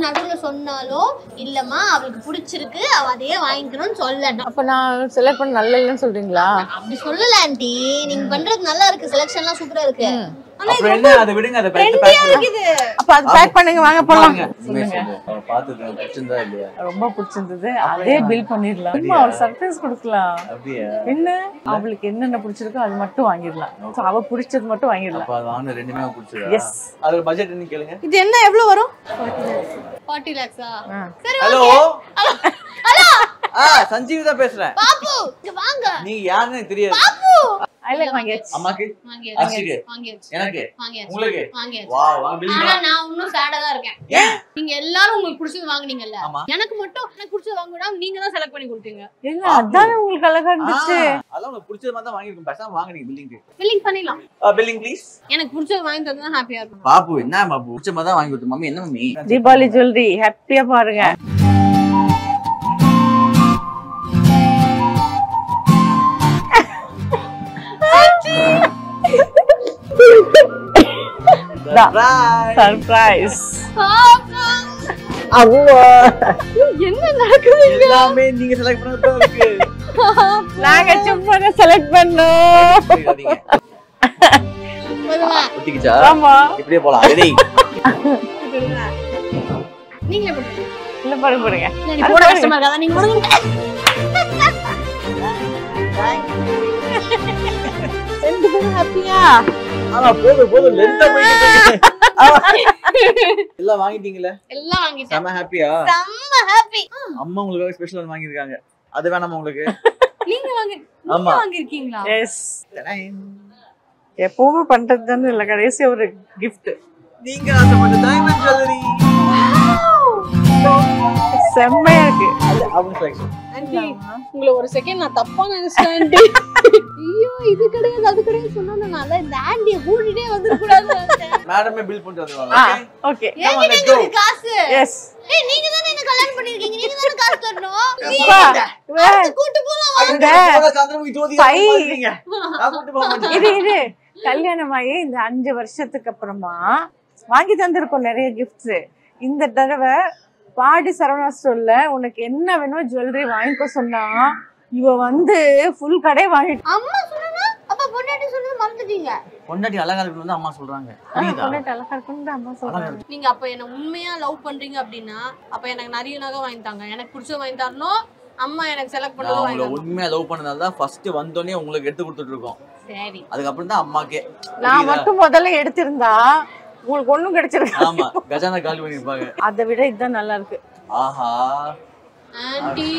நடுவுல சொன்னாலும் இல்லம்மா அவளுக்கு பிடிச்சிருக்கு அவ அதையே வாங்கிக்கணும்னு சொல்லணும். அப்ப நான் செலக்ட் பண்ண நல்லா இல்லைன்னு சொல்றீங்களா? அப்படி சொல்லல ஆண்டி, நீங்க பண்றது நல்லா இருக்கு, செலக்ஷன்லாம் சூப்பரா இருக்கு. அப்புறம் என்ன அத விடுங்க, அத பேக் இருக்குது. அப்ப அது பேக் பண்ணுங்க, வாங்க போலாம். சொல்லுங்க. பாத்துட்டு பிடிச்சிருந்தா இல்லையா? ரொம்ப பிடிச்சிருந்தது. அதே பில் பண்ணிடலாம். சும்மா ஒரு சர்ப்ரைஸ் கொடுக்கலாம். அப்படியே என்ன அவளுக்கு என்னென்ன பிடிச்சிருக்கோ அது மட்டும் வாங்கிடலாம். சோ அவ பிடிச்சது மட்டும் வாங்கிடலாம். அப்ப வாங்க ரெண்டுமே பிடிச்சிருக்கா? எஸ். அது பட்ஜெட் என்ன கேளுங்க. இது என்ன எவ்வளவு வரும்? 40 lakhs. சரி. ஹலோ ஹலோ சஞ்சீவ் தான் பேசுறேன். பாப்பு இங்க வாங்க. நீங்க யாருன்னு எனக்கு தெரியாது. பாப்பு ஐ லைக் வாங்கியாச்சு. அம்மாக்கு வாங்கியாச்சு. அர்ஷிக்கு வாங்கியாச்சு. எனக்கு வாங்கியாச்சு. உங்களுக்கு வாங்கியாச்சு. வாவ் வாங்க பில். ஆனா நான் இன்னும் சேடா தான் இருக்கேன். ஏன்? நீங்க எல்லாரும் உங்களுக்கு பிடிச்சது வாங்குனீங்கல்ல, ஆமா. எனக்கு மட்டும் எனக்கு பிடிச்சது வாங்குடாம நீங்க தான் செலக்ட் பண்ணி கொடுத்தீங்க. என்ன அதானே உங்களுக்கு அழகா இருந்துச்சு. அதெல்லாம் உங்களுக்கு பிடிச்சது மாதிரி தான் வாங்கிருக்கோம். பேசாம வாங்க நீங்க பில்லிங். பில்லிங் பண்ணிடலாம். Billing please. எனக்கு பிடிச்சது வாங்கி தந்தா ஹாப்பியா இருக்கும். பாப்பு என்ன பாப்பு பிடிச்ச மாதிரி தான் வாங்கி கொடுத்து. மம்மி என்ன மம்மி? தீபாவளி ஜுவல்லரி ஹாப்பியா பாருங்க. சர்ப்ரைஸ். என்ன நடக்குது? எல்லாமே நீங்க செலக்ட் பண்ணது இருக்கு. நாங்க சும்மா செலக்ட் பண்ணோம். ஒட்டிக்கிச்சா? ஆமா. இப்படியே போலாம். ரெடி. நீங்களே போடுங்க. இல்ல பாருங்க பாருங்க. இல்ல நீ போட கஷ்டமா இருக்காதா? நீங்க போடுங்க. ரெண்டு பேரும் ஹாப்பியா? ஆமா போதும் லென்த்தா போயிட்டு இருக்கு. எல்லாம் வாங்கிட்டீங்களே? எல்லாம் வாங்கிட்டேன். செம ஹாப்பியா? செம்ம ஹாப்பி. அம்மா உங்களுக்காக ஸ்பெஷல் வாங்கி இருக்காங்க. அது வேணாமா உங்களுக்கு? நீங்க ஆமா. வாங்கி இருக்கீங்களா? எஸ். எப்பவுமே பண்றது தானே இல்ல, கடைசி ஒரு gift. நீங்க ஆசைப்பட்ட டைமண்ட் ஜுவல்லரி. செம்மையா இருக்கு. அவங்க செலக்ஷன். ஆண்டி உங்களை ஒரு செகண்ட் நான் தப்பா நினைச்சேன் ஆண்டி. ஐயோ இது கிடையாது அது கிடையாது சொன்னனால இந்த ஆண்டியை கூட்டிட்டே வந்துட கூடாது. மேடமே பில் பண்ணிட்டு வந்துருவாங்க. ஓகே. ஏங்கிட்ட இருக்கு காசு. எஸ். ஏய் நீங்க தானே என்ன கல்யாணம் பண்ணிருக்கீங்க, நீங்க தானே காசு தரணும். கூட்டி போலாம் வாங்க. சந்திரமுகி ஜோதி பாருங்க. நான் கூட்டி போக மாட்டேன். இது கல்யாணமாயி இந்த 5 வருஷத்துக்கு அப்புறமா வாங்கி தந்திருக்கோம் நிறைய கிஃப்ட்ஸ். இந்த தடவை பாடி சரவணா ஸ்டோர்ல உனக்கு என்ன வேணுமோ ஜுவல்லரி வாங்கிக்கோ சொன்னா இவ வந்து ஃபுல் கடை வாங்கிட்டு. அம்மா சொன்னா அப்ப பொண்டாட்டி சொன்னது மறந்துட்டீங்க. பொண்டாட்டி அழகா இருக்குன்னு அம்மா சொல்றாங்க. புரியுதா? பொண்டாட்டி அழகா இருக்குன்னு அம்மா சொல்றாங்க. நீங்க அப்ப என்ன உண்மையா லவ் பண்றீங்க அப்படின்னா அப்ப எனக்கு நிறைய நகை வாங்கி தாங்க. எனக்கு பிடிச்ச வாங்கி தரணும். அம்மா எனக்கு செலக்ட் பண்ணது வாங்கி தரணும். உண்மையா லவ் பண்ணதால தான் ஃபர்ஸ்ட் வந்தோனே உங்களுக்கு எடுத்து கொடுத்துட்டு இருக்கோம். சரி. அதுக்கு அப்புறம் தான் அம்மாக்கே. நான் மட்டும் முதல்ல எடுத்திருந்தா உங்களுக்கு ஒண்ணும் கிடைச்சிருக்கு. ஆமா கஜானா காலி பண்ணிருப்பாங்க. அதை விட இதுதான் நல்லா இருக்கு. ஆஹா ஆண்டி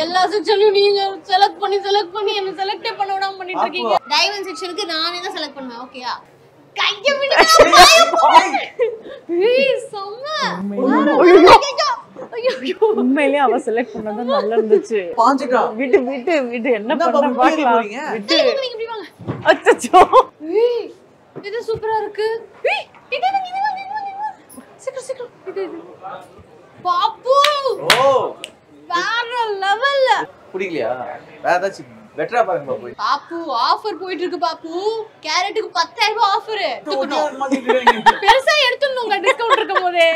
எல்லா செக்ஷன்லயும் நீங்க செலக்ட் பண்ணி என்ன செலக்டே பண்ண விடாம பண்ணிட்டு இருக்கீங்க. டைமண்ட் செக்ஷனுக்கு நானே தான் செலக்ட் பண்ணுவேன். ஓகேயா? கைய விடுங்க. ஏய் செம்ம. உண்மையிலேயே அவ செலக்ட் பண்ணது நல்லா இருந்துச்சு. பாஞ்சிட்டா. விட்டு என்ன பண்ண பாக்கலாம். விட்டு நீங்க இப்படி வாங்க. அச்சச்சோ. ஏய் இது சூப்பரா இருக்கு. ஏய் இது சீக்கிரம் இது பாப்பு. ஓ வேற லெவல்ல. புரியலையா? வேற ஏதாச்சும் பெட்டரா பாருங்க பாப்பு. பாப்பு ஆஃபர் போயிட்டு இருக்கு பாப்பு. கேரட்டுக்கு 10,000 ரூபாய் ஆஃபர். மாத்திட்டு பெருசா எடுத்துறணும்ங்க டிஸ்கவுண்ட் இருக்கும்போதே.